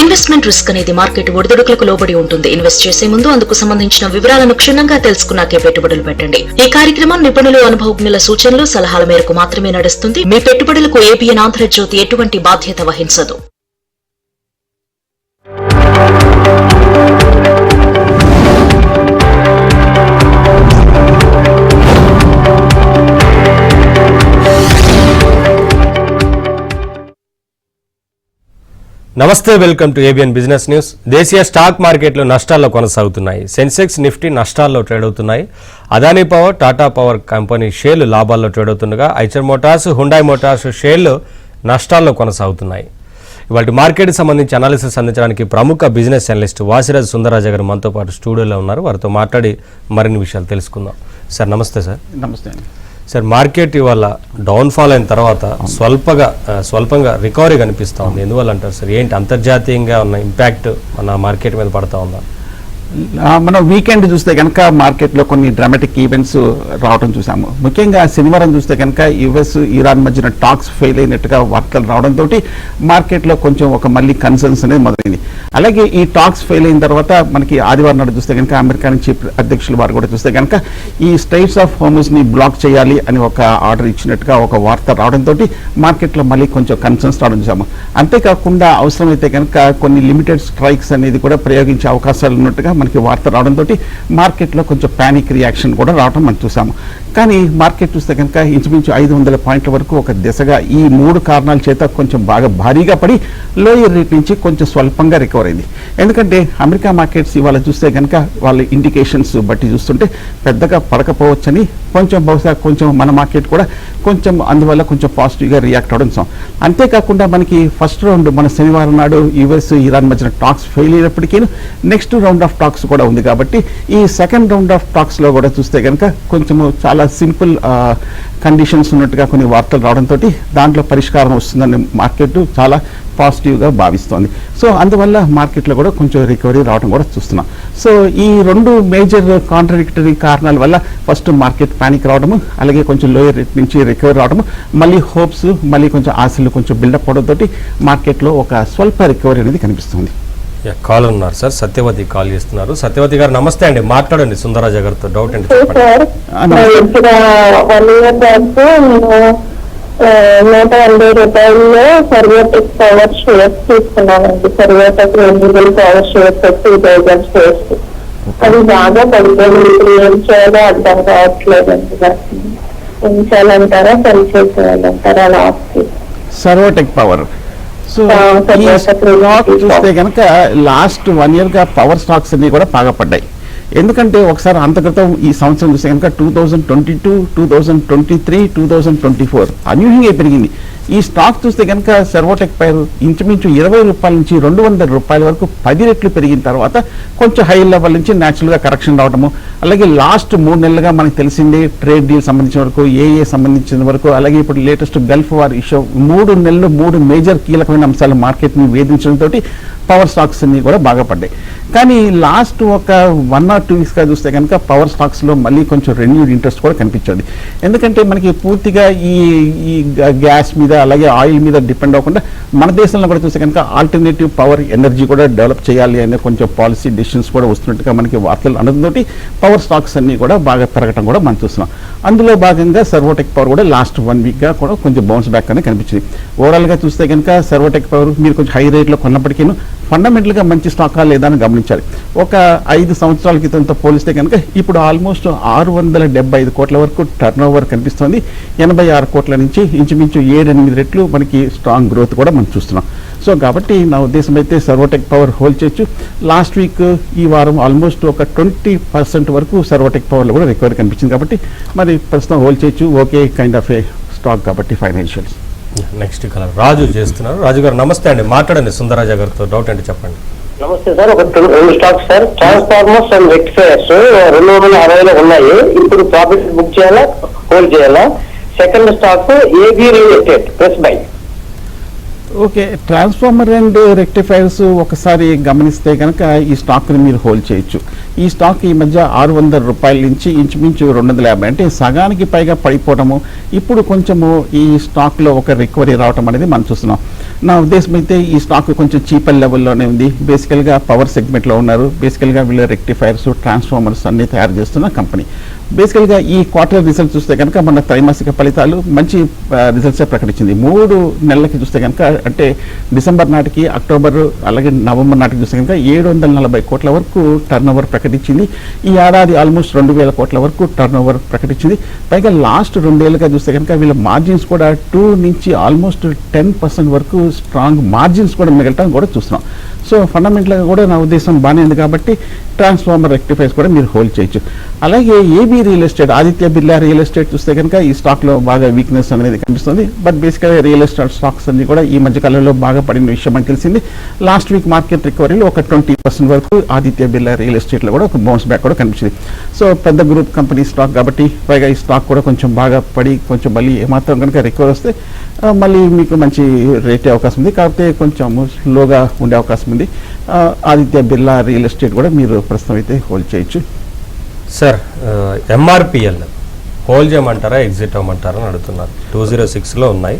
Investment risk అనేది market ఒడిదుడుకులకు లోబడి ఉంటుంది. ఇన్వెస్ట్ చేసే ముందు అందుకు సంబంధించిన వివరాలను క్షుణ్ణంగా తెలుసుకున్నాకే పెట్టుబడులు పెట్టండి. ఈ కార్యక్రమం నిపుణులు, అనుభవజ్ఞుల సూచనలు, సలహాల మేరకు మాత్రమే నడుస్తుంది. మీ పెట్టుబడులకు ఏబిఎన్ ఆంధ్రజ్యోతి ఎటువంటి బాధ్యత వహించదు. నమస్తే, welcome to ABN business news. దేశీయ స్టాక్ మార్కెట్లు నష్టాల్లో కొనసాగుతున్నాయి. సెన్సెక్స్, నిఫ్టీ నష్టాల్లో ట్రేడ్ అవుతున్నాయి. Adani power, Tata power company షేర్లు లాభాల్లో ట్రేడ్ అవుతుండగా ఐచర్ మోటార్స్, హుండాయ్ మోటార్స్ షేర్లు నష్టాల్లో కొనసాగుతున్నాయి. ఇవాళ మార్కెట్కి సంబంధించి అనాలిసిస్ అందించడానికి ప్రముఖ బిజినెస్ అనలిస్ట్ వాసిరాజ్ సుందరరాజ గారు మనతో పాటు స్టూడియోలో ఉన్నారు. వారితో మాట్లాడి మరిన్ని విషయాలు తెలుసుకుందాం. సార్ నమస్తే. సార్ నమస్తే అండి. సార్, మార్కెట్ ఇవాళ డౌన్ఫాల్ అయిన తర్వాత స్వల్పంగా రికవరీ కనిపిస్తూ ఉంది. ఎందువల్ల అంటారు సార్? ఏంటి అంతర్జాతీయంగా ఉన్న ఇంపాక్ట్ మన మార్కెట్ మీద పడతా ఉందా? మనం వీకెండ్ చూస్తే కనుక మార్కెట్లో కొన్ని డ్రామాటిక్ ఈవెంట్స్ రావడం చూసాము. ముఖ్యంగా శనివారం చూస్తే కనుక యుఎస్ ఇరాన్ మధ్యన టాక్స్ ఫెయిల్ అయినట్టుగా వార్తలు రావడంతో మార్కెట్లో కొంచెం ఒక మళ్ళీ కన్సర్న్స్ అనేది మొదలైంది. అలాగే ఈ టాక్స్ ఫెయిల్ అయిన తర్వాత మనకి ఆదివారం నాడు చూస్తే కనుక అమెరికా నుంచి అధ్యక్షుల వారు కూడా చూస్తే కనుక ఈ స్ట్రైట్స్ ఆఫ్ హార్మజ్ ని బ్లాక్ చేయాలి అని ఒక ఆర్డర్ ఇచ్చినట్టుగా ఒక వార్త రావడంతో మార్కెట్లో మళ్ళీ కొంచెం కన్సర్న్స్ రావడం చూసాము. అంతేకాకుండా అవసరమైతే కనుక కొన్ని లిమిటెడ్ స్ట్రైక్స్ అనేది కూడా ప్రయోగించే అవకాశాలు ఉన్నట్టుగా మనకి వార్త రావడంతో మార్కెట్లో కొంచెం ప్యానిక్ రియాక్షన్ కూడా రావడం మనం చూసాము. కానీ మార్కెట్ చూస్తే కనుక ఇంచుమించు 500 పాయింట్ల వరకు ఒక దిశగా ఈ 3 కారణాల చేత కొంచెం బాగా భారీగా పడి లోయర్ రేట్ నుంచి కొంచెం స్వల్పంగా రికవర్ అయింది. ఎందుకంటే అమెరికా మార్కెట్స్ ఇవాళ చూస్తే కనుక వాళ్ళ ఇండికేషన్స్ బట్టి చూస్తుంటే పెద్దగా పడకపోవచ్చని బహుశా కొంచెం మన మార్కెట్ కూడా కొంచెం అందువల్ల కొంచెం పాజిటివ్గా రియాక్ట్ అవడం చూసాం. అంతేకాకుండా మనకి ఫస్ట్ రౌండ్ మన శనివారం నాడు యుఎస్ ఇరాన్ మధ్యన టాక్స్ ఫెయిల్ అయినప్పటికీ నెక్స్ట్ రౌండ్ ఆఫ్ టాక్స్ కూడా ఉంది. కాబట్టి ఈ సెకండ్ రౌండ్ ఆఫ్ టాక్స్లో కూడా చూస్తే కనుక కొంచెము చాలా సింపుల్ కండిషన్స్ ఉన్నట్టుగా కొన్ని వార్తలు రావడంతో దాంట్లో పరిష్కారం వస్తుందని మార్కెట్ చాలా పాజిటివ్గా భావిస్తోంది. సో అందువల్ల మార్కెట్లో కూడా కొంచెం రికవరీ రావడం కూడా చూస్తున్నాం. సో ఈ 2 మేజర్ కాంట్రడిక్టరీ కారణాల వల్ల ఫస్ట్ మార్కెట్ ప్యానిక్ రావడము, అలాగే కొంచెం లోయర్ రేట్ నుంచి రికవరీ రావడము, మళ్ళీ హోప్స్, మళ్ళీ కొంచెం ఆశలు కొంచెం బిల్డప్ అవడంతో మార్కెట్లో ఒక స్వల్ప రికవరీ అనేది కనిపిస్తుంది. కాల్ ఉన్నారు సార్, సత్యవతి కాల్ చేస్తున్నారు. సత్యవతి గారు నమస్తే అండి, మాట్లాడండి సుందరరాజ గారితో. డౌట్ అండి. 180 రూపాయల్లో సర్వోటెక్ పవర్ షేర్స్ తీసుకున్నానండి. Servotech renewable power shares 2000 shares. అది బాగా పడిపోయింది. ఇప్పుడు ఏం చేయాలో అర్థం కావట్లేదండి. ఏం చేయాలంటారా, సెల్ చేసేయాలంటారా? లాస్ట్ సర్వోటెక్ పవర్ చూస్తే కనుక లాస్ట్ 1 year గా పవర్ స్టాక్స్ అన్ని కూడా బాగా పడ్డాయి. ఎందుకంటే ఒకసారి అంతక్రితం ఈ సంవత్సరం చూస్తే కనుక 2022, 2023, 2024 అనూహ్యంగా పెరిగింది. ఈ స్టాక్ చూస్తే కనుక సర్వోటెక్ పైరు ఇంచుమించు 20 రూపాయల నుంచి 200 రూపాయల వరకు 10 రెట్లు పెరిగిన తర్వాత కొంచెం హై లెవెల్ నుంచి న్యాచురల్గా కరెక్షన్ రావడము, అలాగే లాస్ట్ 3 నెలలుగా మనకు తెలిసిందే ట్రేడ్ డీల్ సంబంధించిన వరకు, ఏఏ సంబంధించిన వరకు, అలాగే ఇప్పుడు లేటెస్ట్ గల్ఫ్ వార్ ఇష్యూ 3 నెలలు 3 మేజర్ కీలకమైన అంశాలు మార్కెట్ని వేధించడంతో పవర్ స్టాక్స్ అన్ని కూడా బాగా పడ్డాయి. కానీ లాస్ట్ ఒక 1 or 2 వీక్స్గా చూస్తే కనుక పవర్ స్టాక్స్లో మళ్ళీ కొంచెం రెన్యూడ్ ఇంట్రెస్ట్ కూడా కనిపించింది. ఎందుకంటే మనకి పూర్తిగా ఈ గ్యాస్ మీద అలాగే ఆయిల్ మీద డిపెండ్ అవ్వకుండా మన దేశంలో కూడా చూస్తే కనుక ఆల్టర్నేటివ్ పవర్ ఎనర్జీ కూడా డెవలప్ చేయాలి అనే కొంచెం పాలసీ డెసిషన్స్ కూడా వస్తున్నట్టుగా మనకి వార్తలు అనడంతో పవర్ స్టాక్స్ అన్ని కూడా బాగా పెరగడం కూడా మనం చూస్తున్నాం. అందులో భాగంగా సర్వోటెక్ పవర్ కూడా లాస్ట్ 1 వీక్గా కూడా కొంచెం బౌన్స్ బ్యాక్ అనేది కనిపించింది. ఓవరాల్గా చూస్తే కనుక సర్వోటెక్ పవర్ మీరు కొంచెం హై రేట్లో కొన్నప్పటికీ ఫండమెంటల్గా మంచి స్టాకా లేదా అని గమనించాలి. ఒక 5 సంవత్సరాల క్రితంతో పోలిస్తే కనుక ఇప్పుడు ఆల్మోస్ట్ 675 కోట్ల వరకు టర్న్ ఓవర్ కనిపిస్తుంది. 86 కోట్ల నుంచి ఇంచుమించు 7-8 రెట్లు మనకి స్ట్రాంగ్ గ్రోత్ కూడా మనం చూస్తున్నాం. సో కాబట్టి నా ఉద్దేశం అయితే సర్వోటెక్ పవర్ హోల్డ్ చేయొచ్చు. లాస్ట్ వీక్ ఈ వారం ఆల్మోస్ట్ ఒక 20% వరకు సర్వోటెక్ పవర్లో కూడా రికవరీ కనిపించింది. కాబట్టి మరి ప్రస్తుతం హోల్డ్ చేయొచ్చు. Okay kind of A stock కాబట్టి ఫైనాన్షియల్స్. నెక్స్ట్ కలర్ రాజు చేస్తున్నారు. రాజు గారు నమస్తే అండి, మాట్లాడండి సుందరరాజ గారితో. డౌట్ అంటే చెప్పండి. నమస్తే సార్. ఒక 2 stocks sir, transformers and rectifiers 260లో ఉన్నాయి. ఇప్పుడు ప్రాఫిట్ బుక్ చేయాలా, హోల్డ్ చేయాలా? Second stock AB real estate press buy. Okay, transformer and rectifiers ఒకసారి గమనిస్తే కనుక ఈ స్టాక్ని మీరు హోల్డ్ చేయొచ్చు. ఈ స్టాక్ ఈ మధ్య 600 రూపాయల నుంచి ఇంచుమించు 250 అంటే సగానికి పైగా పడిపోవడము, ఇప్పుడు కొంచెము ఈ స్టాక్లో ఒక రికవరీ రావడం అనేది మనం చూస్తున్నాం. నా ఉద్దేశం అయితే ఈ స్టాక్ కొంచెం చీపర్ లెవెల్లోనే ఉంది. బేసికల్గా పవర్ సెగ్మెంట్లో ఉన్నారు. బేసికల్గా వీళ్ళు రెక్టిఫైర్స్, ట్రాన్స్ఫార్మర్స్ అన్ని తయారు చేస్తున్న కంపెనీ. బేసికల్గా ఈ క్వార్టర్ రిజల్ట్ చూస్తే కనుక మన త్రైమాసిక ఫలితాలు మంచి రిజల్ట్సే ప్రకటించింది. 3 నెలలకి చూస్తే కనుక అంటే డిసెంబర్ నాటికి, అక్టోబర్ అలాగే నవంబర్ నాటికి చూస్తే కనుక 740 కోట్ల వరకు టర్న్ ఓవర్ ప్రకటించింది. ఈ ఏడాది ఆల్మోస్ట్ 2000 కోట్ల వరకు టర్న్ ఓవర్ ప్రకటించింది. పైగా లాస్ట్ 2 ఏళ్ళుగా చూస్తే కనుక వీళ్ళ మార్జిన్స్ కూడా 2 నుంచి ఆల్మోస్ట్ 10% వరకు స్ట్రాంగ్ మార్జిన్స్ కూడా మిగలటం కూడా చూస్తున్నాం. సో ఫండమెంటల్గా కూడా నా ఉద్దేశం బాగానే ఉంది కాబట్టి ట్రాన్స్ఫార్మర్ రెక్టిఫైర్స్ కూడా మీరు హోల్డ్ చేయొచ్చు. అలాగే AB real estate, Aditya Birla real estate చూస్తే కనుక ఈ స్టాక్లో బాగా వీక్నెస్ అనేది కనిపిస్తుంది. బట్ బేసికల్గా రియల్ ఎస్టేట్ స్టాక్స్ అన్ని కూడా ఈ మధ్య కాలంలో బాగా పడిన విషయం మనకు తెలిసింది. లాస్ట్ వీక్ మార్కెట్ రికవరీలో ఒక 20% వరకు ఆదిత్య బిర్లా రియల్ ఎస్టేట్లో కూడా ఒక బౌన్స్ బ్యాక్ కూడా కనిపించింది. సో పెద్ద గ్రూప్ కంపెనీ స్టాక్ కాబట్టి పైగా ఈ స్టాక్ కూడా కొంచెం బాగా పడి కొంచెం మళ్ళీ ఏమాత్రం కనుక రికవర్ వస్తే మళ్ళీ మీకు మంచి రేటే అవకాశం ఉంది. కాకపోతే కొంచెం స్లోగా ఉండే అవకాశం ఉంది. ఆదిత్య బిర్లా రియల్ ఎస్టేట్ కూడా మీరు ప్రస్తుతం అయితే హోల్డ్ చేయొచ్చు. సార్, ఎంఆర్పిఎల్ హోల్డ్ చేయమంటారా, ఎగ్జిట్ అవ్వమంటారా అని అడుగుతున్నారు. 206లో ఉన్నాయి.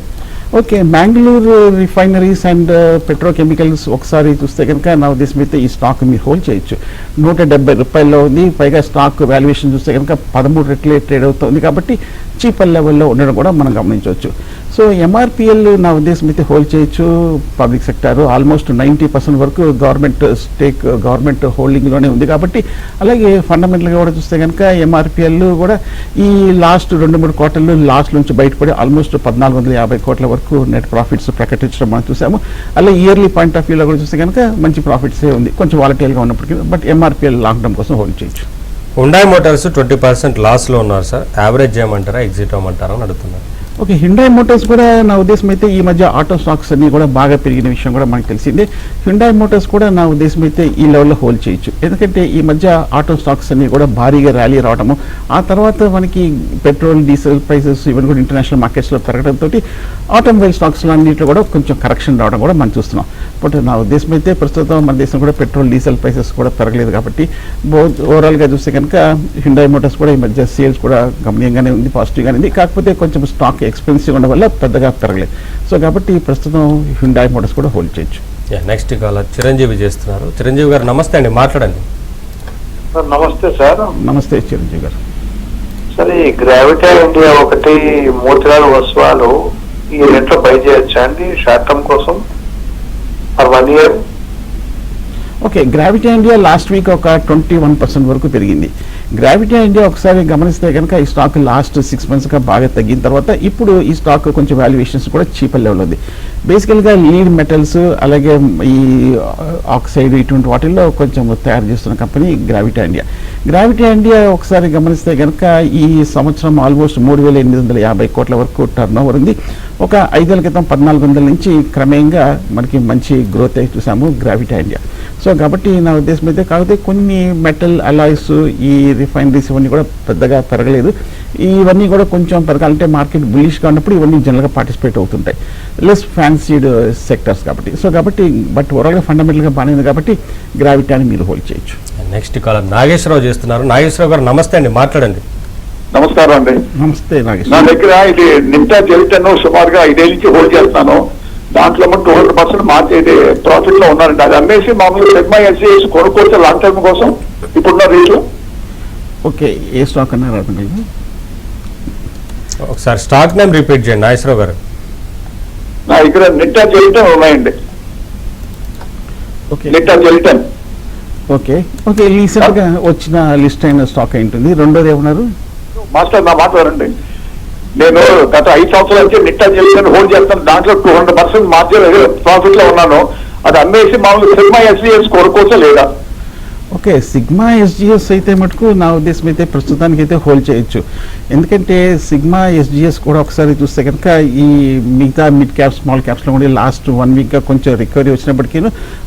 Okay, Bengaluru refineries and petrochemicals ఒకసారి చూస్తే కనుక నా ఉద్దేశం అయితే ఈ స్టాక్ మీరు హోల్డ్ చేయొచ్చు. 170 రూపాయల్లో ఉంది. పైగా స్టాక్ వాల్యుయేషన్ చూస్తే కనుక 13 రెట్లే ట్రేడ్ అవుతుంది కాబట్టి చీపర్ లెవెల్లో ఉండడం కూడా మనం గమనించవచ్చు. సో ఎంఆర్పిఎల్ నా ఉద్దేశం అయితే హోల్డ్ చేయొచ్చు. పబ్లిక్ సెక్టార్ ఆల్మోస్ట్ 90% వరకు గవర్నమెంట్ స్టేక్, గవర్నమెంట్ హోల్డింగ్లోనే ఉంది కాబట్టి. అలాగే ఫండమెంటల్గా కూడా చూస్తే కనుక ఎంఆర్పిఎల్ కూడా ఈ లాస్ట్ 2-3 క్వార్టర్లు లాస్ట్ నుంచి బయటపడి ఆల్మోస్ట్ 1450 కోట్ల వరకు నెట్ ప్రాఫిట్స్ ప్రకటించడం మనం చూసాము. అలాగే ఇయర్లీ పాయింట్ ఆఫ్ వ్యూలో కూడా చూస్తే కనుక మంచి ప్రాఫిట్సే ఉంది, కొంచెం వాలటైల్గా ఉన్నప్పటికీ. బట్ ఎంఆర్పిఎల్ లాంగ్ టర్మ్ కోసం హోల్డ్ చేయొచ్చు. హుండాయ్ మోటార్స్ 20% లాస్లో ఉన్నారు సార్. యావరేజ్ చేయమంటారా, ఎగ్జిట్ అవ్వమంటారా అని అడుగుతున్నారు. ఓకే, హ్యుండాయ్ మోటార్స్ కూడా నా ఉద్దేశం అయితే ఈ మధ్య ఆటో స్టాక్స్ అన్ని కూడా బాగా పెరిగిన విషయం కూడా మనకు తెలిసిందే. హ్యుండాయ్ మోటార్స్ కూడా నా ఉద్దేశం అయితే ఈ లెవెల్లో హోల్డ్ చేయొచ్చు. ఎందుకంటే ఈ మధ్య ఆటో స్టాక్స్ అన్ని కూడా భారీగా ర్యాలీ రావడము, ఆ తర్వాత మనకి పెట్రోల్, డీజిల్ ప్రైసెస్ ఇవన్నీ కూడా ఇంటర్నేషనల్ మార్కెట్స్లో పెరగడంతో ఆటోమొబైల్ స్టాక్స్ అన్నింటిలో కూడా కొంచెం కరెక్షన్ రావడం కూడా మనం చూస్తున్నాం. బట్ నా ఉద్దేశం అయితే ప్రస్తుతం మన దేశం కూడా పెట్రోల్, డీజిల్ ప్రైసెస్ కూడా పెరగలేదు కాబట్టి ఓవరాల్గా చూస్తే కనుక హ్యుండాయ్ మోటార్స్ కూడా ఈ మధ్య సేల్స్ కూడా గమనీయంగానే ఉంది, పాజిటివ్గానే ఉంది. కాకపోతే కొంచెం స్టాక్ ఎక్స్పెన్సివ్ ఉండడం వల్ల పెద్దగా పెరగలేదు. సో కాబట్టి ప్రస్తుతం హ్యుండాయ్ మోటార్స్ కూడా హోల్డ్ చేయొచ్చు. నెక్స్ట్ కాలర్ చిరంజీవి చేస్తున్నారు. చిరంజీవి గారు నమస్తే అండి, మాట్లాడండి. సార్ నమస్తే సార్. నమస్తే చిరంజీవి గారు. సార్ ఈ గ్రావిటీ ఇండియా ఒకటి, మోతిలాల్ ఒస్వాల్ ఈ రెంట్లో బై చేయొచ్చా అండి షార్ట్ టర్మ్ కోసం for 1 year? Okay, gravity India last week ఒక 21% వరకు పెరిగింది. గ్రావిటీ ఇండియా ఒకసారి గమనిస్తే కనుక ఈ స్టాక్ లాస్ట్ 6 మంత్స్గా బాగా తగ్గిన తర్వాత ఇప్పుడు ఈ స్టాక్ కొంచెం వాల్యుయేషన్స్ కూడా చీపర్ లెవెల్ ఉంది. బేసికల్గా లీడ్ మెటల్స్ అలాగే ఈ ఆక్సైడ్ ఇటువంటి వాటిల్లో కొంచెం తయారు చేస్తున్న company gravity India. Gravity India ఒకసారి గమనిస్తే కనుక ఈ సంవత్సరం ఆల్మోస్ట్ 3850 కోట్ల వరకు టర్న్ ఓవర్ ఉంది. ఒక 5 ఏళ్ల క్రితం 1400 నుంచి క్రమేణంగా మనకి మంచి గ్రోత్ అయితే చూసాము గ్రావిటీ ఇండియా. సో కాబట్టి నా ఉద్దేశం అయితే కాకపోతే కొన్ని మెటల్ అలాయ్స్, ఈ రిఫైనరీస్ ఇవన్నీ కూడా పెద్దగా పెరగలేదు. ఇవన్నీ కూడా కొంచెం పెరగాలంటే మార్కెట్ బులిష్గా ఉన్నప్పుడు ఇవన్నీ జనరల్గా పార్టిసిపేట్ అవుతుంటాయి, లెస్ ఫ్యాన్సీడ్ సెక్టర్స్ కాబట్టి. సో కాబట్టి బట్ ఓవరాల్గా ఫండమెంటల్గా బాగానే ఉంది కాబట్టి గ్రావిటీని మీరు హోల్డ్ చేయొచ్చు. నెక్స్ట్ కాలర్ నాగేశ్వరరావు చేస్తున్నారు. నాగేశ్వరరావు గారు నమస్తే అండి, మాట్లాడండి. నమస్కారం అండి. నమస్తే నాగేష్. నా దగ్గర ఇది నింటా జెల్టన్ సుమారుగా 5 ఏళ్ళ నుంచి హోల్డ్ చేస్తాను. దాంట్లో 200% మార్కెట్ ప్రాఫిట్ లో ఉన్నారండి. అది అమ్మేసి మామూలుగా సెగ్మా ఎస్సీఎస్ కొనుక్కోవచ్చు లాంగ్ టర్మ్ కోసం ఇప్పుడున్న రేట్లు. ఓకే, ఏ స్టాక్ అన్నారు అర్థం? ఒకసారి స్టాక్ నేమ్ రిపీట్ చేయండి నాగేశ్వరరావు గారు. నా దగ్గర నింటా జెల్టన్ ఉన్నాయండి. ఓకే, నింటా జెల్టన్. ఓకే ఓకే రీసెంట్గా వచ్చిన లిస్ట్ అయిన స్టాక్ ఏంటుంది? రెండోది ఏమన్నారు మాస్టర్? నా మాట వినండి. నేను గత 5 సంవత్సరాల నుంచి నిట్టా జెల్టన్ హోల్డ్ చేస్తాను. దాంట్లో 200% మార్జిన్ ప్రాఫిట్ లో ఉన్నాను. అది అమ్మేసి మామూలు సిగ్మా ఎస్జీఎస్ కొనుక్కోవచ్చా లేదా? ఓకే, సిగ్మా ఎస్జిఎస్ అయితే మటుకు నా ఉద్దేశం అయితే ప్రస్తుతానికి అయితే హోల్డ్ చేయొచ్చు. ఎందుకంటే సిగ్మా ఎస్జిఎస్ కూడా ఒకసారి చూస్తే కనుక ఈ మిగతా మిడ్ క్యాప్, స్మాల్ క్యాప్స్లో కూడా లాస్ట్ 1 వీక్గా కొంచెం రికవరీ వచ్చినప్పటికీ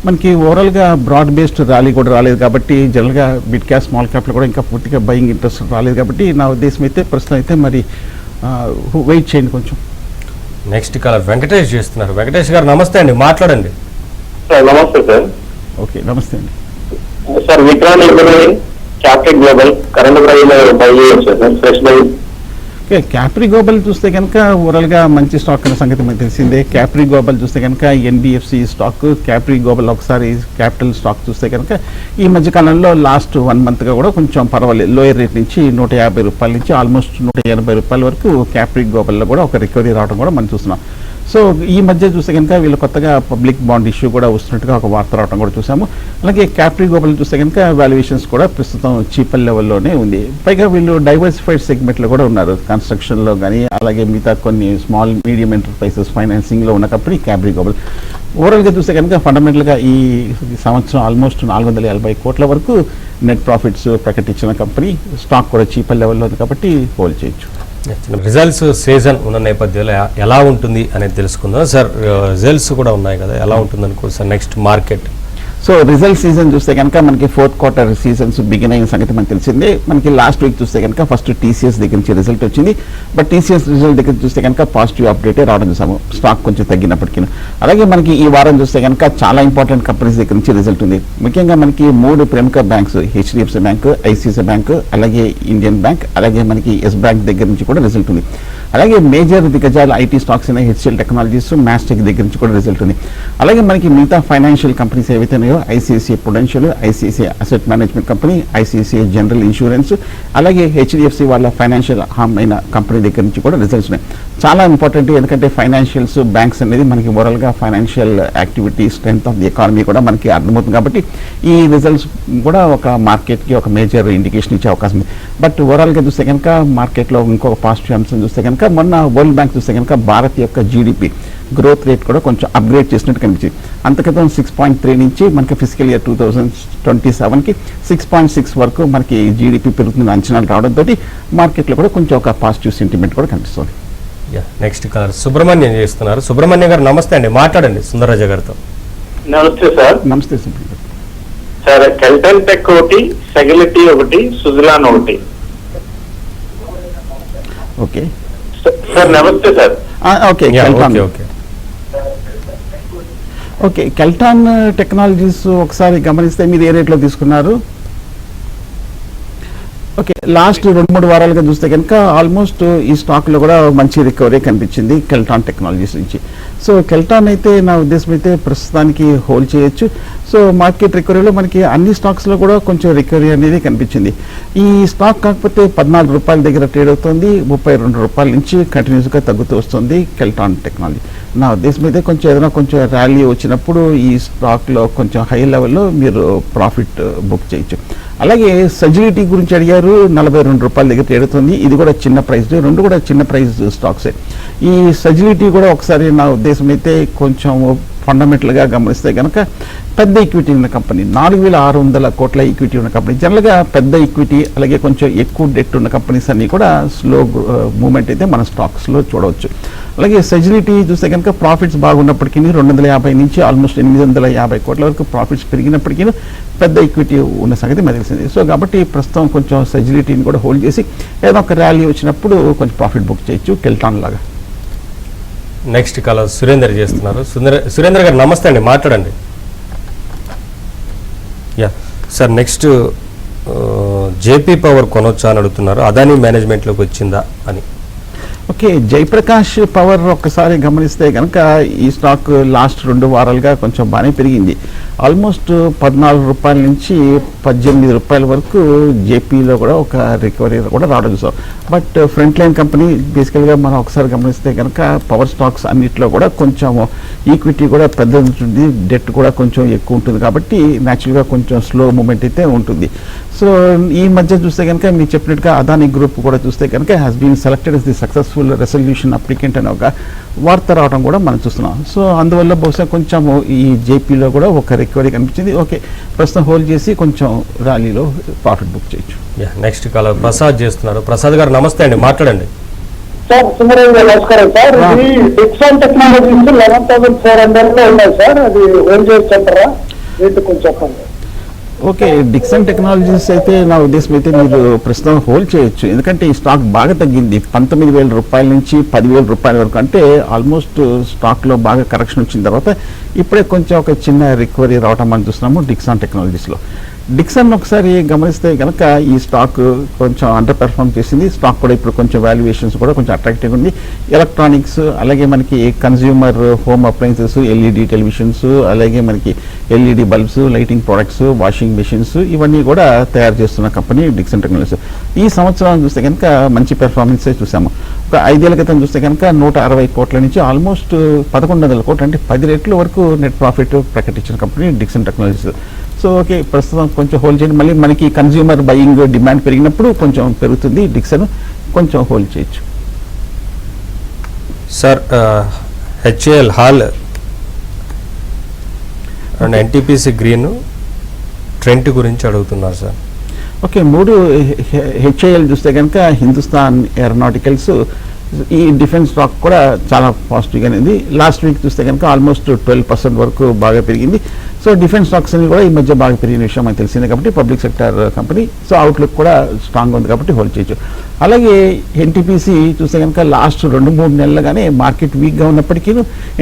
మనకి ఓవరాల్గా బ్రాడ్ బేస్డ్ ర్యాలీ కూడా రాలేదు కాబట్టి జనరల్గా మిడ్ క్యాప్, స్మాల్ క్యాప్లో కూడా ఇంకా పూర్తిగా బయింగ్ ఇంట్రెస్ట్ రాలేదు కాబట్టి నా ఉద్దేశం అయితే ప్రస్తుతం అయితే మరి వెయిట్ చేయండి కొంచెం. నెక్స్ట్ కాలర్ వెంకటేష్ చేస్తున్నారు. వెంకటేష్ గారు నమస్తే అండి, మాట్లాడండి. సార్ నమస్తే సార్. ఓకే, నమస్తే అండి. Sir Vikrant capital global current price buy చేయొచ్చు sir, fresh buy. Okay, Capri global చూస్తే కనుక ఓవరాల్గా మంచి స్టాక్ అనే సంగతి మనకు తెలిసిందే. క్యాప్రీ గ్లోబల్ చూస్తే కనుక ఎన్బిఎఫ్సి స్టాక్, క్యాప్రీ గ్లోబల్ ఒకసారి క్యాపిటల్ స్టాక్ చూస్తే కనుక ఈ మధ్య కాలంలో లాస్ట్ 1 monthగా కూడా కొంచెం పర్వాలేదు. లోయర్ రేట్ నుంచి 150 రూపాయల నుంచి ఆల్మోస్ట్ 180 రూపాయల వరకు క్యాప్రీ గ్లోబల్లో కూడా ఒక రికవరీ రావడం కూడా మనం చూస్తున్నాం. సో ఈ మధ్య చూస్తే కనుక వీళ్ళు కొత్తగా పబ్లిక్ బాండ్ ఇష్యూ కూడా వస్తున్నట్టుగా ఒక వార్త రావడం కూడా చూసాము. అలాగే క్యాప్రీ గ్లోబల్ చూస్తే కనుక వాల్యుయేషన్స్ కూడా ప్రస్తుతం చీపర్ లెవెల్లోనే ఉంది. పైగా వీళ్ళు డైవర్సిఫైడ్ సెగ్మెంట్లో కూడా ఉన్నారు, కన్స్ట్రక్షన్లో కానీ అలాగే మిగతా కొన్ని స్మాల్ మీడియం ఎంటర్ప్రైజెస్ ఫైనాన్సింగ్లో ఉన్న కంపెనీ క్యాప్రీ గ్లోబల్. ఓవరాల్గా చూస్తే కనుక ఫండమెంటల్గా ఈ సంవత్సరం ఆల్మోస్ట్ 480 కోట్ల వరకు నెట్ ప్రాఫిట్స్ ప్రకటించిన కంపెనీ. స్టాక్ కూడా చీపర్ లెవెల్లో ఉంది కాబట్టి హోల్డ్ చేయొచ్చు. రిజల్ట్స్ సీజన్ ఉన్న నేపథ్యంలో ఎలా ఉంటుంది అనేది తెలుసుకుందాం సార్. రిజల్ట్స్ కూడా ఉన్నాయి కదా, ఎలా ఉంటుంది అనుకో sir next market? So result season చూస్తే కనుక మనకి 4th quarter సీజన్స్ బిగిన్ అయిన సంగతి మనకు తెలిసిందే. మనకి లాస్ట్ వీక్ చూస్తే కనుక ఫస్ట్ టీసీఎస్ దగ్గర నుంచి రిజల్ట్ వచ్చింది. బట్ టీసీఎస్ రిజల్ట్ దగ్గర చూస్తే కనుక పాజిటివ్ అప్డేటే రావడం చూసాము, స్టాక్ కొంచెం తగ్గినప్పటికీ. అలాగే మనకి ఈ వారం చూస్తే కనుక చాలా ఇంపార్టెంట్ కంపెనీస్ దగ్గర నుంచి రిజల్ట్ ఉంది. ముఖ్యంగా మనకి 3 ప్రముఖ banks, HDFC bank, ICICI bank, అలాగే ఇండియన్ బ్యాంక్, అలాగే మనకి ఎస్ బ్యాంక్ దగ్గర నుంచి కూడా రిజల్ట్ ఉంది. అలాగే మేజర్ దిగ్గజాలు ఐటీ స్టాక్స్ అయిన హెచ్సిఎల్ టెక్నాలజీస్, మ్యాస్టెక్ దగ్గర నుంచి కూడా రిజల్ట్ ఉంది. అలాగే మనకి మిగతా ఫైనాన్షియల్ కంపెనీస్ ఏవైతే ఉన్నాయో ICICI Prudential, ICICI asset management company, ICICI general insurance, అలాగే హెచ్డిఎఫ్సి వాళ్ళ ఫైనాన్షియల్ హామ్ అయిన కంపెనీ దగ్గర నుంచి కూడా రిజల్ట్స్ ఉన్నాయి. చాలా ఇంపార్టెంట్, ఎందుకంటే ఫైనాన్షియల్స్, బ్యాంక్స్ అనేది మనకి ఓవరాల్గా financial activity, strength of the economy కూడా మనకి అర్థమవుతుంది. కాబట్టి ఈ రిజల్ట్స్ కూడా ఒక మార్కెట్కి ఒక మేజర్ ఇండికేషన్ ఇచ్చే అవకాశం ఉంది. బట్ ఓవరాల్గా చూస్తే కనుక మార్కెట్లో ఇంకొక పాజిటివ్ అంశం చూస్తే కనుక మొన్న వరల్డ్ బ్యాంక్ చూస్తే కనుక భారత్ యొక్క జీడిపి గ్రోత్ రేట్ కూడా కొంచెం అప్గ్రేడ్ చేసినట్టు కనిపించింది. అంతక్రితం 6.3 నుంచి మనకి ఫిజికల్ ఇయర్ 2027కి 6.6 వరకు మనకి జీడిపి పెరుగుతున్న అంచనాలు రావడంతో మార్కెట్లో కూడా కొంచెం ఒక పాజిటివ్ సెంటిమెంట్ కూడా కనిపిస్తుంది. నెక్స్ట్ కాలర్ సుబ్రహ్మణ్యం చేస్తున్నారు. సుబ్రహ్మణ్యం గారు నమస్తే అండి, మాట్లాడండి సుందరరాజ గారితో. నమస్తే సార్. నమస్తే సుబ్రహ్మణ్యం సార్ కెల్టన్ టెక్ ఒకటి, సెగిలిటీ ఒకటి, సుజలాన్ ఒకటి. ఓకే సార్ నమస్తే sir. Okay okay okay Kellton technologies ఒకసారి గమనిస్తే మీరు ఏ రేట్లో తీసుకున్నారు? ఓకే, లాస్ట్ 2-3 వారాలుగా చూస్తే కనుక ఆల్మోస్ట్ ఈ స్టాక్లో కూడా మంచి రికవరీ కనిపించింది కెల్టాన్ టెక్నాలజీస్ నుంచి. సో కెల్టాన్ అయితే నా ఉద్దేశం అయితే ప్రస్తుతానికి హోల్డ్ చేయొచ్చు. సో మార్కెట్ రికవరీలో మనకి అన్ని స్టాక్స్లో కూడా కొంచెం రికవరీ అనేది కనిపించింది. ఈ స్టాక్ కాకపోతే 14 రూపాయల దగ్గర ట్రేడ్ అవుతుంది, 32 రూపాయల నుంచి కంటిన్యూస్గా తగ్గుతూ వస్తుంది కెల్టాన్ టెక్నాలజీ. నా ఉద్దేశం అయితే కొంచెం ఏదైనా కొంచెం ర్యాలీ వచ్చినప్పుడు ఈ స్టాక్లో కొంచెం హై లెవెల్లో మీరు ప్రాఫిట్ బుక్ చేయొచ్చు. అలాగే సజిలిటీ గురించి అడిగారు, 42 రూపాయల దగ్గర తేడుతుంది. ఇది కూడా చిన్న ప్రైస్, 2 కూడా చిన్న ప్రైస్ స్టాక్సే. ఈ సజిలిటీ కూడా ఒకసారి నా ఉద్దేశం అయితే కొంచెం ఫండమెంటల్గా గమనిస్తే కనుక పెద్ద ఈక్విటీ ఉన్న కంపెనీ, 4,600 కోట్ల ఈక్విటీ ఉన్న కంపెనీ. జనరల్గా పెద్ద ఈక్విటీ అలాగే కొంచెం ఎక్కువ డెట్ ఉన్న కంపెనీస్ అన్నీ కూడా స్లో మూమెంట్ అయితే మన స్టాక్స్లో చూడవచ్చు. అలాగే సజిలిటీ చూస్తే కనుక ప్రాఫిట్స్ బాగున్నప్పటికీ 250 నుంచి ఆల్మోస్ట్ 850 కోట్ల వరకు ప్రాఫిట్స్ పెరిగినప్పటికీ పెద్ద ఈక్విటీ ఉన్న సంగతి మనకు తెలిసింది. సో కాబట్టి ప్రస్తుతం కొంచెం సజిలిటీని కూడా హోల్డ్ చేసి ఏదో ఒక ర్యాలీ వచ్చినప్పుడు కొంచెం ప్రాఫిట్ బుక్ చేయొచ్చు కెల్టాన్ లాగా. నెక్స్ట్ కాలర్ సురేందర్ చేస్తున్నారు. సురేందర్ గారు నమస్తే అండి, మాట్లాడండి. సార్ నెక్స్ట్ జేపీ పవర్ కొనొచ్చా అని అడుగుతున్నారు, అదానీ మేనేజ్మెంట్లోకి వచ్చిందా అని. ఓకే, జయప్రకాష్ పవర్ ఒక్కసారి గమనిస్తే కనుక ఈ స్టాక్ లాస్ట్ 2 వారాలుగా కొంచెం బాగానే పెరిగింది. ఆల్మోస్ట్ 14 రూపాయల నుంచి 18 రూపాయల వరకు జేపీలో కూడా ఒక రికవరీ కూడా రావడం చూసాం. బట్ ఫ్రంట్ లైన్ కంపెనీ బేసికల్గా మనం ఒకసారి గమనిస్తే కనుక పవర్ స్టాక్స్ అన్నింటిలో కూడా కొంచెం ఈక్విటీ కూడా పెద్దది ఉంటుంది, డెట్ కూడా కొంచెం ఎక్కువ ఉంటుంది. కాబట్టి న్యాచురల్గా కొంచెం స్లో మూమెంట్ అయితే ఉంటుంది. సో ఈ మధ్య చూస్తే కనుక మీరు చెప్పినట్టుగా అదానీ గ్రూప్ కూడా చూస్తే కనుక has been selected as the successful resolution applicant అనే ఒక వార్త రావడం కూడా మనం చూస్తున్నాం. సో అందువల్ల బహుశా కొంచెం ఈ జేపీలో కూడా ఒక రికవరీ కనిపించింది. ఓకే, ప్రస్తుతం హోల్డ్ చేసి కొంచెం ర్యాలీలో ప్రాఫిట్ బుక్ చేయొచ్చు. నెక్స్ట్ కాలర్ ప్రసాద్ చేస్తున్నారు. ప్రసాద్ గారు నమస్తే అండి, మాట్లాడండి. సార్ సుందరరావు గారు నమస్కారం సార్. ఇది డిక్సాన్ టెక్నాలజీస్ 11,400 లో ఉన్నాయి సార్, అది ఏం చేసి చెప్పరా రేటు కొంచెం చెప్పండి. ఓకే, డిక్సన్ టెక్నాలజీస్ అయితే నా ఉద్దేశం అయితే మీరు ప్రస్తుతం హోల్డ్ చేయొచ్చు. ఎందుకంటే ఈ స్టాక్ బాగా తగ్గింది. 19,000 రూపాయల నుంచి 10,000 రూపాయల వరకు, అంటే ఆల్మోస్ట్ స్టాక్లో బాగా కరెక్షన్ వచ్చిన తర్వాత ఇప్పుడే కొంచెం ఒక చిన్న రికవరీ రావటం మనం చూస్తున్నాము డిక్సన్ టెక్నాలజీస్లో. డిక్సన్ ఒకసారి గమనిస్తే కనుక ఈ స్టాక్ కొంచెం అండర్ పెర్ఫార్మ్ చేసింది. స్టాక్ కూడా ఇప్పుడు కొంచెం వాల్యుయేషన్స్ కూడా కొంచెం అట్రాక్టివ్ ఉంది. ఎలక్ట్రానిక్స్, అలాగే మనకి consumer home appliances, LED televisions, అలాగే మనకి LED bulbs, lighting products, washing machines, ఇవన్నీ కూడా తయారు చేస్తున్న కంపెనీ డిక్సన్ టెక్నాలజీస్. ఈ సంవత్సరం చూస్తే కనుక మంచి పెర్ఫార్మెన్సే చూసాము. ఒక 5 ఏళ్ల క్రితం చూస్తే కనుక 160 కోట్ల నుంచి ఆల్మోస్ట్ 1,100 కోట్లు, అంటే 10 రెట్ల వరకు నెట్ ప్రాఫిట్ ప్రకటించిన company Dixon technologies. So okay, ప్రస్తుతం కొంచెం హోల్డ్ చేయండి. మళ్ళీ మనకి కన్జ్యూమర్ బయింగ్ డిమాండ్ పెరిగినప్పుడు కొంచెం పెరుగుతుంది. డిక్సన్ కొంచెం హోల్డ్ చేయొచ్చు. Sir HAL hall and NTPC green Trent గురించి అడుగుతున్నారు సార్. ఓకే, 3 హెచ్ఐఎల్ చూస్తే కనుక హిందుస్థాన్ ఏరోనాటికల్స్, ఈ డిఫెన్స్ స్టాక్ కూడా చాలా పాజిటివ్గానే ఉంది. లాస్ట్ వీక్ చూస్తే కనుక ఆల్మోస్ట్ 12% వరకు బాగా పెరిగింది. సో డిఫెన్స్ స్టాక్స్ అన్ని కూడా ఈ మధ్య బాగా పెరిగిన విషయం మనకు తెలిసిందే కాబట్టి public sector company. So outlook కూడా స్ట్రాంగ్ ఉంది కాబట్టి హోల్డ్ చేయొచ్చు. అలాగే ఎన్టీపీసీ చూస్తే కనుక లాస్ట్ 2-3 నెలలుగానే మార్కెట్ వీక్గా ఉన్నప్పటికీ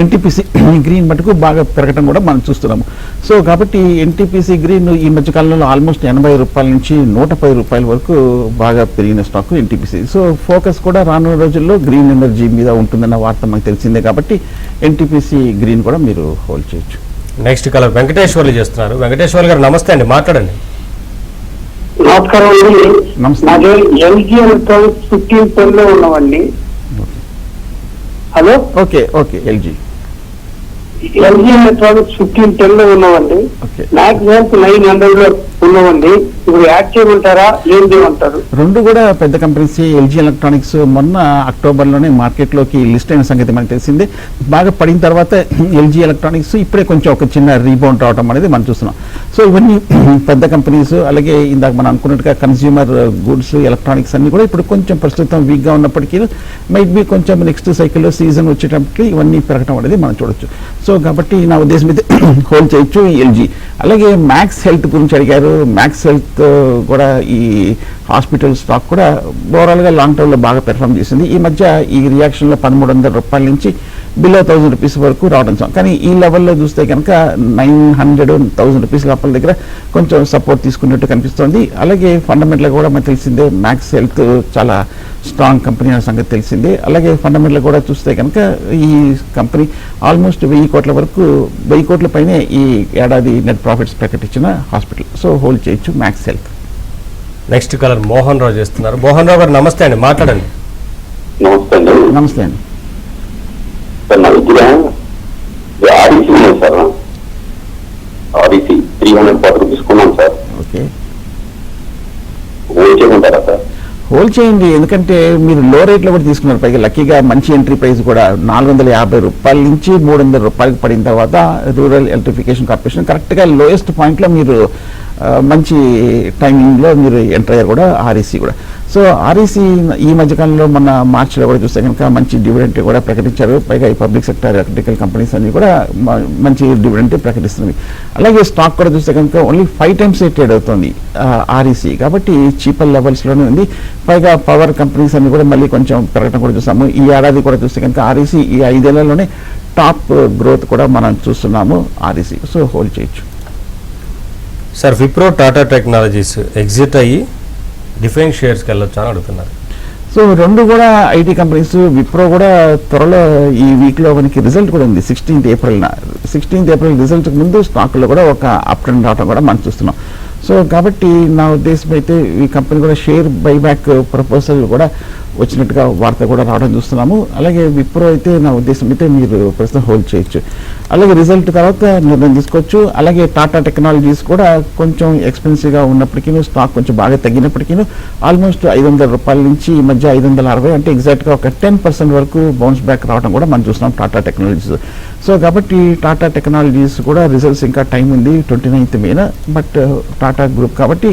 ఎన్టీపీసీ గ్రీన్ మటుకు బాగా పెరగడం కూడా మనం చూస్తున్నాము. సో కాబట్టి ఎన్టీపీసీ గ్రీన్ ఈ మధ్యకాలంలో ఆల్మోస్ట్ 80 రూపాయల నుంచి 110 రూపాయల వరకు బాగా పెరిగిన స్టాక్ ఎన్టీపీసీ. సో ఫోకస్ కూడా రానున్న రోజుల్లో గ్రీన్ ఎనర్జీ మీద ఉంటుందన్న వార్త మనకు తెలిసిందే కాబట్టి ఎన్టీపీసీ గ్రీన్ కూడా మీరు హోల్డ్ చేయొచ్చు. నెక్స్ట్ కలర్ వెంకటేశ్వర్లు చేస్తున్నారు. వెంకటేశ్వర్లు గారు నమస్తే అండి, మాట్లాడండి. నమస్కారం అండి. నమస్తే. అదే ఎల్జీ ఎలక్ట్రానిక్స్ 1510 లో ఉన్నామండి. Hello, okay okay, LG LG electronics 1510 లో ఉన్నామండి. ఓకే. మ్యాక్సిమం 900 లో ఉన్నామండి. ఇప్పుడు యాడ్ చేయమంటారా, ఏం చేయమంటారు? రెండు కూడా పెద్ద కంపెనీస్. ఎల్జీ ఎలక్ట్రానిక్స్ మొన్న అక్టోబర్లోనే మార్కెట్లోకి లిస్ట్ అయిన సంగతి మనకు తెలిసిందే. బాగా పడిన తర్వాత ఎల్జీ ఎలక్ట్రానిక్స్ ఇప్పుడే కొంచెం ఒక చిన్న రీబౌండ్ రావడం అనేది మనం చూస్తున్నాం. సో ఇవన్నీ పెద్ద కంపెనీస్. అలాగే ఇందాక మనం అనుకున్నట్టుగా కన్స్యూమర్ గుడ్స్, ఎలక్ట్రానిక్స్ అన్ని కూడా ఇప్పుడు కొంచెం ప్రస్తుతం వీక్గా ఉన్నప్పటికీ మైట్ బి కొంచెం నెక్స్ట్ సైకిల్లో సీజన్ వచ్చేటప్పటికి ఇవన్నీ పెరగడం అనేది మనం చూడొచ్చు. సో కాబట్టి నా ఉద్దేశం అయితే హోల్డ్ చేయొచ్చు ఎల్జీ. అలాగే మ్యాక్స్ హెల్త్ గురించి అడిగారు. మ్యాక్స్ హెల్త్ కూడా ఈ హాస్పిటల్ స్టాక్ కూడా ఓవరాల్గా లాంగ్ టర్మ్లో బాగా పెర్ఫామ్ చేసింది. ఈ మధ్య ఈ రియాక్షన్లో 1,300 రూపాయల నుంచి బిలో 1,000 రూపీస్ వరకు రావడం. కానీ ఈ లెవెల్లో చూస్తే కనుక 900-1,000 రూపీస్ లోపల దగ్గర కొంచెం సపోర్ట్ తీసుకున్నట్టు కనిపిస్తోంది. అలాగే ఫండమెంటల్గా కూడా మనకు తెలిసిందే మ్యాక్స్ హెల్త్ చాలా స్ట్రాంగ్ కంపెనీ అనే సంగతి తెలిసిందే. అలాగే ఫండమెంటల్ కూడా చూస్తే కనుక ఈ కంపెనీ ఆల్మోస్ట్ 1,000 కోట్ల వరకు 1,000 కోట్ల పైనే ఈ ఏడాది నెట్ ప్రాఫిట్స్ ప్రకటించిన హాస్పిటల్. సో హోల్డ్ చేయొచ్చు Max health. Next caller Mohan Rao చేస్తున్నారు. మోహన్ రావు గారు నమస్తే అండి, మాట్లాడండి. నమస్తే అండి. నమస్తే అండి. సార్ నా దగ్గర ఆర్ఈసీ ఉన్నాయి సార్. ఆర్ఈసీ 340 రూపీస్ కొన్నాం సార్. ఓకే, హోల్డ్ చేయమంటారా సార్? హోల్డ్ చేయండి. ఎందుకంటే మీరు లో రేట్లో కూడా తీసుకున్నారు. పైగా లక్కీగా మంచి ఎంట్రీ ప్రైస్ కూడా 450 రూపాయల నుంచి 300 రూపాయలకు పడిన తర్వాత రూరల్ ఎలక్ట్రిఫికేషన్ కార్పొరేషన్ కరెక్ట్గా లోయెస్ట్ పాయింట్లో మీరు మంచి టైమింగ్లో మీరు ఎంటర్ అయ్యారు కూడా ఆర్ఈసీ కూడా. సో ఆర్ఈసీ ఈ మధ్యకాలంలో మన మార్చిలో కూడా చూస్తే కనుక మంచి డివిడెంట్ కూడా ప్రకటించారు. పైగా ఈ పబ్లిక్ సెక్టర్ ఎలక్ట్రికల్ కంపెనీస్ అన్ని కూడా మంచి డివిడెంట్ ప్రకటిస్తుంది. అలాగే స్టాక్ కూడా చూస్తే కనుక ఓన్లీ 5 times ట్రేడ్ అవుతుంది ఆర్ఈసీ. కాబట్టి చీపర్ లెవెల్స్లోనే ఉంది. పైగా పవర్ కంపెనీస్ అన్ని కూడా మళ్ళీ కొంచెం పెరగడం కూడా చూస్తాము. ఈ ఏడాది కూడా చూస్తే కనుక ఆర్ఈసీ ఈ 5 ఏళ్లలోనే టాప్ గ్రోత్ కూడా మనం చూస్తున్నాము ఆర్ఈసీ. సో హోల్డ్ చేయొచ్చు. Sir Wipro Tata technologies exit అయ్యి డిఫెన్స్ షేర్స్కి వెళ్ళొచ్చు అని అడుగుతున్నారు. సో రెండు కూడా ఐటీ కంపెనీస్. విప్రో కూడా త్వరలో ఈ వీక్లో మనకి రిజల్ట్ కూడా ఉంది 16th ఏప్రిల్ రిజల్ట్ ముందు స్టాక్లో కూడా ఒక అప్ ట్రెండ్ రావడం కూడా మనం చూస్తున్నాం. సో కాబట్టి నా ఉద్దేశం అయితే ఈ కంపెనీ కూడా షేర్ బైబ్యాక్ ప్రపోజల్ కూడా వచ్చినట్టుగా వార్త కూడా రావడం చూస్తున్నాము. అలాగే విప్రో అయితే నా ఉద్దేశం అయితే మీరు ప్రస్తుతం హోల్డ్ చేయొచ్చు. అలాగే రిజల్ట్ తర్వాత నిర్ణయం తీసుకోవచ్చు. అలాగే టాటా టెక్నాలజీస్ కూడా కొంచెం ఎక్స్పెన్సివ్గా ఉన్నప్పటికీ స్టాక్ కొంచెం బాగా తగ్గినప్పటికీ ఆల్మోస్ట్ 500 రూపాయల నుంచి ఈ మధ్య 560, అంటే ఎగ్జాక్ట్గా ఒక 10% వరకు బౌన్స్ బ్యాక్ రావడం కూడా మనం చూస్తున్నాం టాటా టెక్నాలజీస్. సో కాబట్టి టాటా టెక్నాలజీస్ కూడా రిజల్ట్స్ ఇంకా టైం ఉంది 29th Mena, but Tata group కాబట్టి.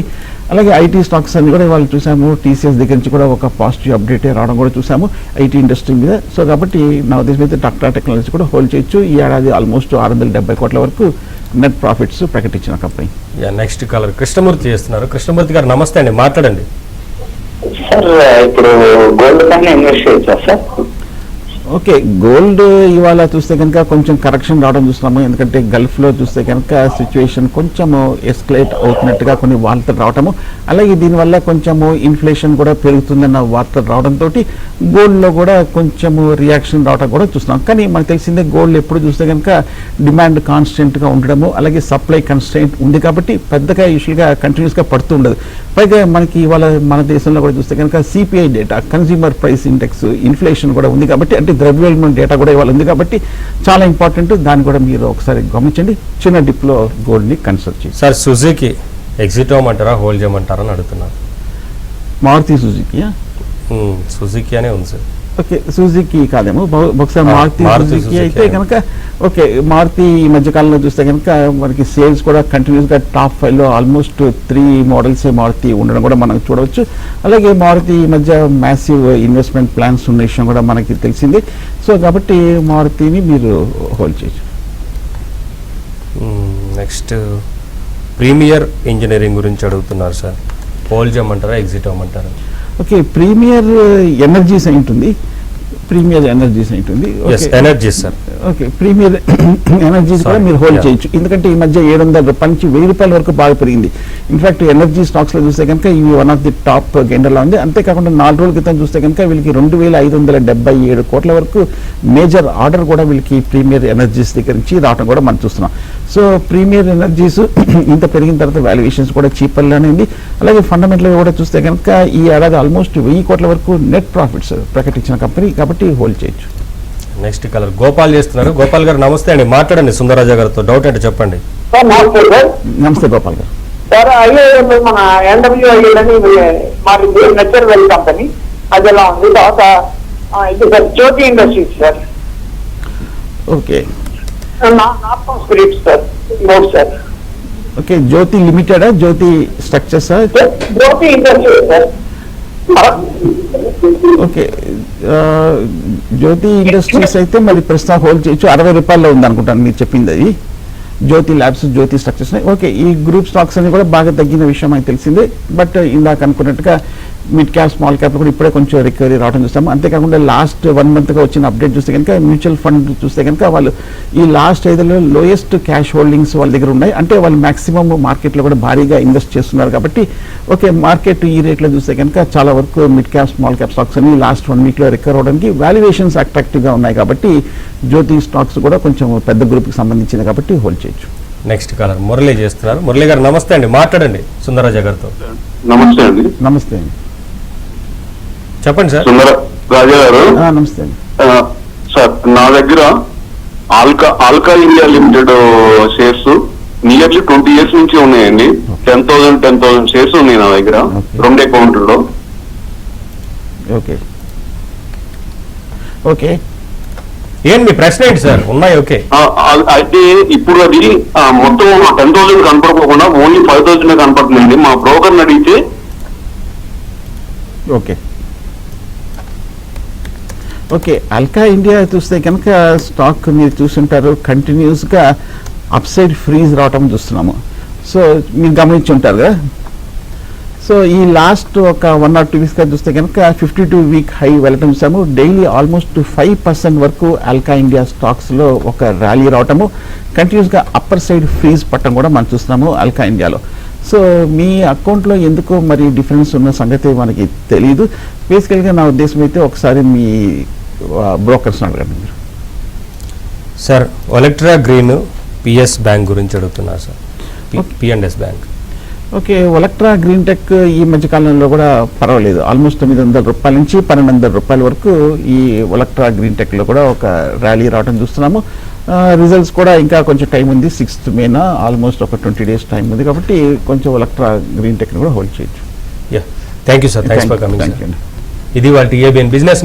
అలాగే ఐటీ స్టాక్స్ అన్ని కూడా వాళ్ళు చూసాము. టీసీఎస్ దగ్గర నుంచి కూడా ఒక పాజిటివ్ అప్డేట్ రావడం కూడా చూసాము ఐటీ ఇండస్ట్రీ మీద. సో కాబట్టి నా ఉద్దేశం అయితే టాటా టెక్నాలజీ కూడా హోల్డ్ చేయొచ్చు. ఈ ఏడాది ఆల్మోస్ట్ 670 కోట్ల వరకు నెట్ ప్రాఫిట్స్ ప్రకటించిన కంపెనీ. నెక్స్ట్ కాలర్ కృష్ణమూర్తి చేస్తున్నారు. కృష్ణమూర్తి గారు నమస్తే అండి, మాట్లాడండి. సార్ ఇప్పుడు గోల్డ్ పైన ఇన్వెస్ట్ చేయొచ్చా సార్? ఓకే, గోల్డ్ ఇవాళ చూస్తే కనుక కొంచెం కరెక్షన్ రావడం చూస్తున్నాము. ఎందుకంటే గల్ఫ్లో చూస్తే కనుక సిచ్యువేషన్ కొంచెము ఎస్కలేట్ అవుతున్నట్టుగా కొన్ని వార్తలు రావటము, అలాగే దీనివల్ల కొంచెము ఇన్ఫ్లేషన్ కూడా పెరుగుతుందన్న వార్తలు రావడంతో గోల్డ్లో కూడా కొంచెము రియాక్షన్ రావడం కూడా చూస్తున్నాం. కానీ మనకు తెలిసిందే గోల్డ్ ఎప్పుడు చూస్తే కనుక డిమాండ్ కాన్స్టెంట్గా ఉండడము, అలాగే సప్లై కన్స్టెంట్ ఉంది కాబట్టి పెద్దగా యూజువల్గా కంటిన్యూస్గా పడుతూ ఉండదు. పైగా మనకి ఇవాళ మన దేశంలో కూడా చూస్తే కనుక CPI data, consumer price index, inflation కూడా ఉంది కాబట్టి, అంటే ద్రవ్యోల్బణం డేటా కూడా ఇవాళ ఉంది కాబట్టి చాలా ఇంపార్టెంట్. దాన్ని కూడా మీరు ఒకసారి గమనించండి. చిన్న డిప్లో గోల్డ్ని కన్సల్ట్ చేయండి. సార్ సుజుకి ఎగ్జిట్ అవ్వమంటారా, హోల్డ్ చేయమంటారా అని అడుగుతున్నారు. మారుతి సుజుకి సుజుకి అనే ఉంది సార్. ఓకే, సుజుకి కాదేమో, బహుశా మారుతి సుజుకి అయితే కనుక ఓకే. మారుతి ఈ మధ్యకాలంలో చూస్తే కనుక మనకి సేల్స్ కూడా కంటిన్యూస్గా టాప్ 5లో ఆల్మోస్ట్ 3 మోడల్స్ మారుతి ఉండడం కూడా మనం చూడవచ్చు. అలాగే మారుతి ఈ మధ్య మ్యాసివ్ ఇన్వెస్ట్మెంట్ ప్లాన్స్ ఉన్న విషయం కూడా మనకి తెలిసింది. సో కాబట్టి మారుతిని మీరు హోల్డ్ చేయొచ్చు. నెక్స్ట్ ప్రీమియర్ ఇంజనీరింగ్ గురించి అడుగుతున్నారు సార్. హోల్డ్ చేయమంటారా, ఎగ్జిట్ అవ్వమంటారా? ఓకే, ప్రీమియర్ ఎనర్జీస్ అయి ఉంటుంది. ప్రీమియర్ ఎనర్జీస్ అయి ఉంటుంది. Energies sir. Okay, Premier Energies కూడా మీరు హోల్డ్ చేయొచ్చు. ఎందుకంటే ఈ మధ్య 700 రూపాయల నుంచి 1000 రూపాయల వరకు బాగా పెరిగింది. ఇన్ఫాక్ట్ ఎనర్జీ స్టాక్స్లో చూస్తే కనుక ఇవి వన్ ఆఫ్ ది టాప్ గెండర్లో ఉంది. అంతేకాకుండా 4 రోజుల క్రితం చూస్తే కనుక వీళ్ళకి 2577 కోట్ల వరకు మేజర్ ఆర్డర్ కూడా వీళ్ళకి ప్రీమియర్ ఎనర్జీస్ దగ్గర నుంచి రావడం కూడా మనం చూస్తున్నాం. సో ప్రీమియర్ ఎనర్జీస్ ఇంత పెరిగిన తర్వాత వాల్యుయేషన్స్ కూడా చీపర్లోనే ఉంది. అలాగే ఫండమెంటల్గా కూడా చూస్తే కనుక ఈ ఏడాది ఆల్మోస్ట్ 1000 కోట్ల వరకు నెట్ ప్రాఫిట్స్ ప్రకటించిన కంపెనీ కాబట్టి హోల్డ్ చేయొచ్చు. నెక్స్ట్ కలర్ గోపాల్ చేస్తున్నారు. గోపాల్ గారు నమస్తే అండి, మాట్లాడండి సుందరరాజా గారితో. డౌట్ అంటే చెప్పండి. సార్ నమస్తే సార్. నమస్తే గోపాల్ గారు. సార్ ఐఏఎల్ మన NWIL అని మారింది, నేచురల్ కంపెనీ, అది ఎలా ఉంది? తర్వాత ఇది sir Jyoti industries sir. Okay north spirits sir. Note sir. Okay, Jyoti లిమిటెడా, జ్యోతి స్ట్రక్చర్సా? Jyoti industries sir. Okay, Jyoti industries అయితే మరి ప్రస్తుతం హోల్డ్ చేయొచ్చు. 60 రూపాయల్లో ఉంది అనుకుంటాను మీరు చెప్పింది అది. జ్యోతి ల్యాబ్స్, జ్యోతి స్ట్రక్చర్స్. ఓకే, ఈ గ్రూప్ స్టాక్స్ అన్ని కూడా బాగా తగ్గిన విషయం మనకు తెలిసిందే. బట్ ఇందాక అనుకున్నట్టుగా మిడ్ క్యాప్, స్మాల్ క్యాప్ కూడా ఇప్పుడే కొంచెం రికవరీ రావడం చూస్తాము. అంతేకాకుండా లాస్ట్ 1 మంత్గా వచ్చిన అప్డేట్ చూస్తే కనుక మ్యూచువల్ ఫండ్ చూస్తే కనుక వాళ్ళు ఈ లాస్ట్ 5 లోయెస్ట్ క్యాష్ హోల్డింగ్స్ వాళ్ళ దగ్గర ఉన్నాయి. అంటే వాళ్ళు మాక్సిమం మార్కెట్లో కూడా భారీగా ఇన్వెస్ట్ చేస్తున్నారు కాబట్టి ఓకే, మార్కెట్ ఈ రేట్లో చూస్తే కనుక చాలా వరకు mid cap, small cap stocks అన్ని లాస్ట్ 1 వీక్లో రికవర్ అవడానికి వాల్యుయేషన్స్ అట్రాక్టివ్గా ఉన్నాయి కాబట్టి జ్యోతి స్టాక్స్ కూడా కొంచెం పెద్ద గ్రూప్కి సంబంధించింది కాబట్టి హోల్డ్ చేయొచ్చు. నెక్స్ట్ కాలర్ మురళి చేస్తున్నారు. మురళి గారు నమస్తే అండి, మాట్లాడండి సుందరరాజా గారితో. నమస్తే అండి. నమస్తే అండి. చెప్పండి సార్. సుందర రాజా గారు. నమస్తే అండి. సార్ నా దగ్గర Alka India limited shares nearly 20 years నుంచి ఉన్నాయండి. 10,000 షేర్స్ ఉన్నాయి నా దగ్గర 2 అకౌంట్లో. ఓకే ఓకే, ఏంటి మీ ప్రశ్న ఏంటి సార్? ఉన్నాయి. ఓకే, అయితే ఇప్పుడు అది మొత్తం 10,000 కనపడకుండా ఓన్లీ 5,000 కనపడుతుందండి. మా బ్రోకర్ని అడిగితే ఓకే ఓకే, ఆల్కా ఇండియా చూస్తే కనుక స్టాక్ మీరు చూస్తుంటారు కంటిన్యూస్గా అప్ సైడ్ ఫ్రీజ్ రావటం చూస్తున్నాము. సో మీరు గమనించి ఉంటారు కదా. సో ఈ లాస్ట్ ఒక 1 or 2 వీక్స్గా చూస్తే కనుక 52 వీక్ హై వెళ్ళటం చూసాము. డైలీ ఆల్మోస్ట్ 5% వరకు ఆల్కా ఇండియా స్టాక్స్లో ఒక ర్యాలీ రావటము, కంటిన్యూస్గా అప్పర్ సైడ్ ఫ్రీజ్ పట్టడం కూడా మనం చూస్తున్నాము ఆల్కా ఇండియాలో. సో మీ అకౌంట్లో ఎందుకో మరి డిఫరెన్స్ ఉన్న సంగతి మనకి తెలియదు. బేసికల్గా నా ఉద్దేశం అయితే ఒకసారి మీ బ్రోకర్స్ అడగండి మీరు. Sir Olectra green PS bank గురించి అడుగుతున్నారు sir. P&S bank. Okay, Olectra green tech ఈ మధ్య కాలంలో కూడా పర్వాలేదు. ఆల్మోస్ట్ 900 రూపాయల నుంచి 1200 రూపాయల వరకు ఈ ఒలెక్ట్రా గ్రీన్ టెక్లో కూడా ఒక ర్యాలీ రావడం చూస్తున్నాము. రిజల్ట్స్ కూడా ఇంకా కొంచెం టైం ఉంది. 6th May ఆల్మోస్ట్ ఒక 20 days టైం ఉంది కాబట్టి కొంచెం ఒలెక్ట్రా గ్రీన్ టెక్ని కూడా హోల్డ్ చేయొచ్చు. Thank you sir. Thanks for coming. Thank you. ఇది వాళ్ళ ABN బిజినెస్